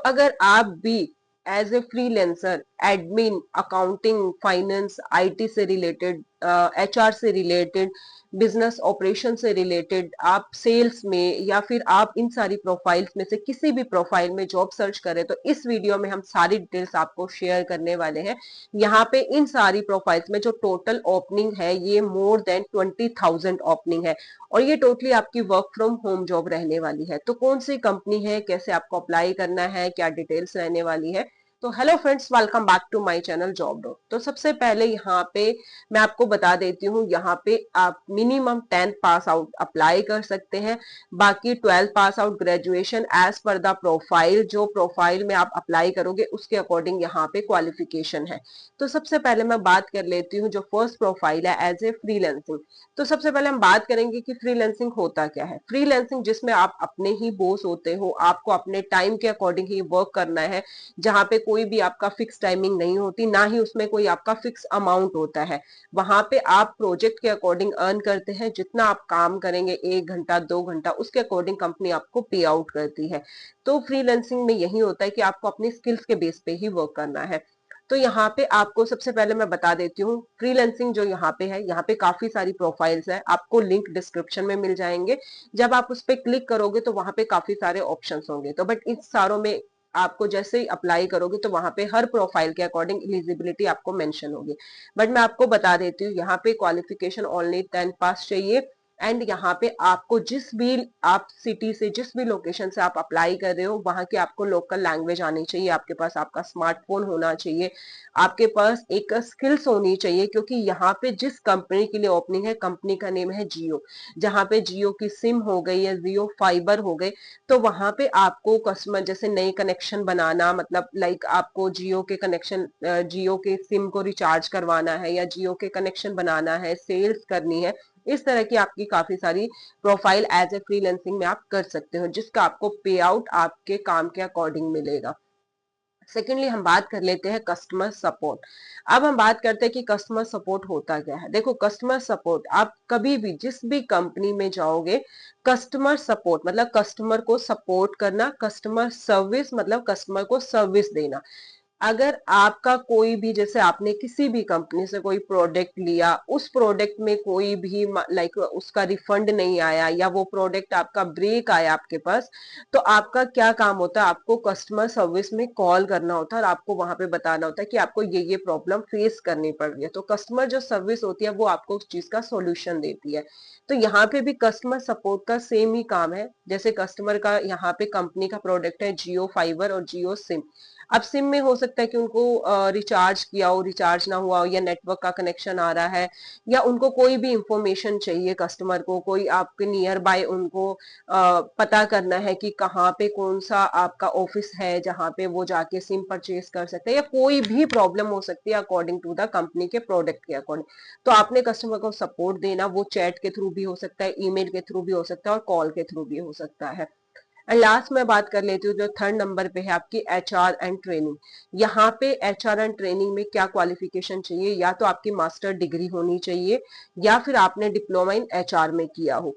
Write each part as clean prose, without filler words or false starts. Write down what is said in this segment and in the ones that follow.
अगर आप भी as a freelancer admin, accounting, finance, IT से रिलेटेड, एचआर से रिलेटेड, बिजनेस ऑपरेशन से रिलेटेड, आप सेल्स में या फिर आप इन सारी प्रोफाइल्स में से किसी भी प्रोफाइल में जॉब सर्च करें तो इस वीडियो में हम सारी डिटेल्स आपको शेयर करने वाले हैं। यहाँ पे इन सारी प्रोफाइल्स में जो टोटल ओपनिंग है ये मोर देन 20,000 ओपनिंग है और ये टोटली आपकी वर्क फ्रॉम होम जॉब रहने वाली है। तो कौन सी कंपनी है, कैसे आपको अप्लाई करना है, क्या डिटेल्स रहने वाली है। तो hello friends, welcome back to my channel job dot. तो सबसे पहले यहाँ पे मैं आपको बता देती हूँ, यहाँ पे आप minimum 10th pass out apply कर सकते हैं। बाकी 12th pass out, graduation as per the profile, जो प्रोफाइल में आप अप्लाई करोगे उसके अकॉर्डिंग यहाँ पे क्वालिफिकेशन है। तो सबसे पहले मैं बात कर लेती हूँ जो फर्स्ट प्रोफाइल है एज ए फ्रीलांसिंग। तो सबसे पहले हम बात करेंगे कि फ्रीलांसिंग होता क्या है। फ्रीलांसिंग जिसमें आप अपने ही बॉस होते हो, आपको अपने टाइम के अकॉर्डिंग ही वर्क करना है, जहां पे कोई भी आपका फिक्स टाइमिंग नहीं होती, ना ही उसमें कोई आपका फिक्स अमाउंट होता है। वहां पे आप प्रोजेक्ट के अकॉर्डिंग अर्न करते हैं, जितना आप काम करेंगे 1 घंटा 2 घंटा उसके अकॉर्डिंग कंपनी आपको पे आउट करती है। तो फ्रीलांसिंग में यही होता है कि आपको अपनी स्किल्स के बेस पे ही वर्क करना है। तो यहाँ पे आपको सबसे पहले मैं बता देती हूँ फ्रीलांसिंग जो यहाँ पे है, यहाँ पे काफी सारी प्रोफाइल्स है, आपको लिंक डिस्क्रिप्शन में मिल जाएंगे। जब आप उस पर क्लिक करोगे तो वहां पे काफी सारे ऑप्शंस होंगे। तो बट इन सारों में आपको जैसे ही अप्लाई करोगे तो वहां पे हर प्रोफाइल के अकॉर्डिंग एलिजिबिलिटी आपको मेंशन होगी। बट मैं आपको बता देती हूँ, यहाँ पे क्वालिफिकेशन ओनली 10th पास चाहिए। एंड यहाँ पे आपको जिस भी आप सिटी से, जिस भी लोकेशन से आप अप्लाई कर रहे हो, वहां की आपको लोकल लैंग्वेज आनी चाहिए, आपके पास आपका स्मार्टफोन होना चाहिए, आपके पास एक स्किल्स होनी चाहिए। क्योंकि यहाँ पे जिस कंपनी के लिए ओपनिंग है, कंपनी का नेम है जियो, जहां पे जियो की सिम हो गई या जियो फाइबर हो गई, तो वहां पे आपको कस्टमर जैसे नए कनेक्शन बनाना, मतलब लाइक आपको जियो के कनेक्शन, जियो के सिम को रिचार्ज करवाना है या जियो के कनेक्शन बनाना है, सेल्स करनी है, इस तरह की आपकी काफी सारी प्रोफाइल एज ए फ्रीलांसिंग में आप कर सकते हो, जिसका आपको पे आउट आपके काम के अकॉर्डिंग मिलेगा। सेकेंडली हम बात कर लेते हैं कस्टमर सपोर्ट। अब हम बात करते हैं कि कस्टमर सपोर्ट होता क्या है। देखो, कस्टमर सपोर्ट आप कभी भी जिस भी कंपनी में जाओगे, कस्टमर सपोर्ट मतलब कस्टमर को सपोर्ट करना, कस्टमर सर्विस मतलब कस्टमर को सर्विस देना। अगर आपका कोई भी, जैसे आपने किसी भी कंपनी से कोई प्रोडक्ट लिया, उस प्रोडक्ट में कोई भी लाइक उसका रिफंड नहीं आया या वो प्रोडक्ट आपका ब्रेक आया आपके पास, तो आपका क्या काम होता है, आपको कस्टमर सर्विस में कॉल करना होता है और आपको वहां पे बताना होता है कि आपको ये प्रॉब्लम फेस करनी पड़ रही है। तो कस्टमर जो सर्विस होती है वो आपको उस चीज का सोल्यूशन देती है। तो यहाँ पे भी कस्टमर सपोर्ट का सेम ही काम है। जैसे कस्टमर का, यहाँ पे कंपनी का प्रोडक्ट है जियो फाइबर और जियो सिम। अब सिम में हो सकता है कि उनको रिचार्ज किया हो, रिचार्ज ना हुआ हो, या नेटवर्क का कनेक्शन आ रहा है, या उनको कोई भी इंफॉर्मेशन चाहिए, कस्टमर को कोई आपके नियर बाय उनको पता करना है कि कहाँ पे कौन सा आपका ऑफिस है जहाँ पे वो जाके सिम परचेज कर सकते हैं, या कोई भी प्रॉब्लम हो सकती है अकॉर्डिंग टू द कंपनी के प्रोडक्ट के अकॉर्डिंग। तो आपने कस्टमर को सपोर्ट देना, वो चैट के थ्रू भी हो सकता है, ईमेल के थ्रू भी हो सकता है और कॉल के थ्रू भी हो सकता है। एंड लास्ट में बात कर लेती हूँ, जो थर्ड नंबर पे है आपकी एचआर एंड ट्रेनिंग। यहाँ पे एचआर एंड ट्रेनिंग में क्या क्वालिफिकेशन चाहिए, या तो आपकी मास्टर डिग्री होनी चाहिए या फिर आपने डिप्लोमा इन एचआर में किया हो।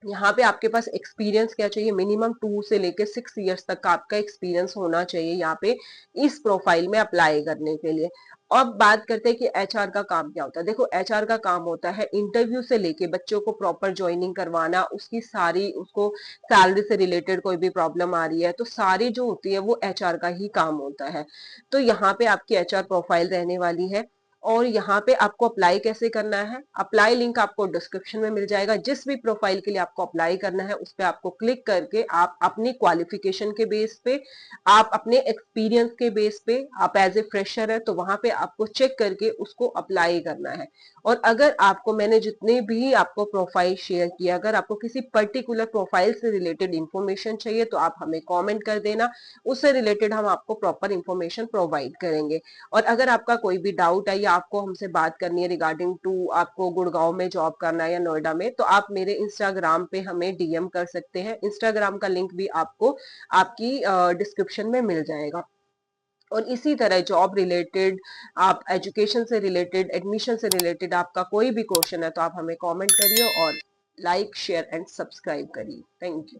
यहाँ पे आपके पास एक्सपीरियंस क्या चाहिए, मिनिमम 2 से लेके 6 इयर्स तक का आपका एक्सपीरियंस होना चाहिए यहाँ पे इस प्रोफाइल में अप्लाई करने के लिए। अब बात करते हैं कि एचआर का काम क्या होता है। देखो, एचआर का काम होता है इंटरव्यू से लेके बच्चों को प्रॉपर ज्वाइनिंग करवाना, उसकी सारी, उसको सैलरी से रिलेटेड कोई भी प्रॉब्लम आ रही है तो सारी जो होती है वो एचआर का ही काम होता है। तो यहाँ पे आपकी एचआर प्रोफाइल रहने वाली है। और यहाँ पे आपको अप्लाई कैसे करना है, अप्लाई लिंक आपको डिस्क्रिप्शन में मिल जाएगा। जिस भी प्रोफाइल के लिए आपको अप्लाई करना है उस पर आपको क्लिक करके आप अपनी क्वालिफिकेशन के बेस पे, आप अपने एक्सपीरियंस के बेस पे, आप एज ए फ्रेशर है तो वहां पे आपको चेक करके उसको अप्लाई करना है। और अगर आपको, मैंने जितने भी आपको प्रोफाइल शेयर किया, अगर आपको किसी पर्टिकुलर प्रोफाइल से रिलेटेड इंफॉर्मेशन चाहिए तो आप हमें कॉमेंट कर देना, उससे रिलेटेड हम आपको प्रॉपर इंफॉर्मेशन प्रोवाइड करेंगे। और अगर आपका कोई भी डाउट है या आपको हमसे बात करनी है रिगार्डिंग टू आपको गुड़गांव में जॉब करना है या नोएडा में, तो आप मेरे इंस्टाग्राम पे हमें डीएम कर सकते हैं। इंस्टाग्राम का लिंक भी आपको आपकी डिस्क्रिप्शन में मिल जाएगा। और इसी तरह जॉब रिलेटेड, आप एजुकेशन से रिलेटेड, एडमिशन से रिलेटेड आपका कोई भी क्वेश्चन है तो आप हमें कमेंट करिए और लाइक शेयर एंड सब्सक्राइब करिए। Thank you.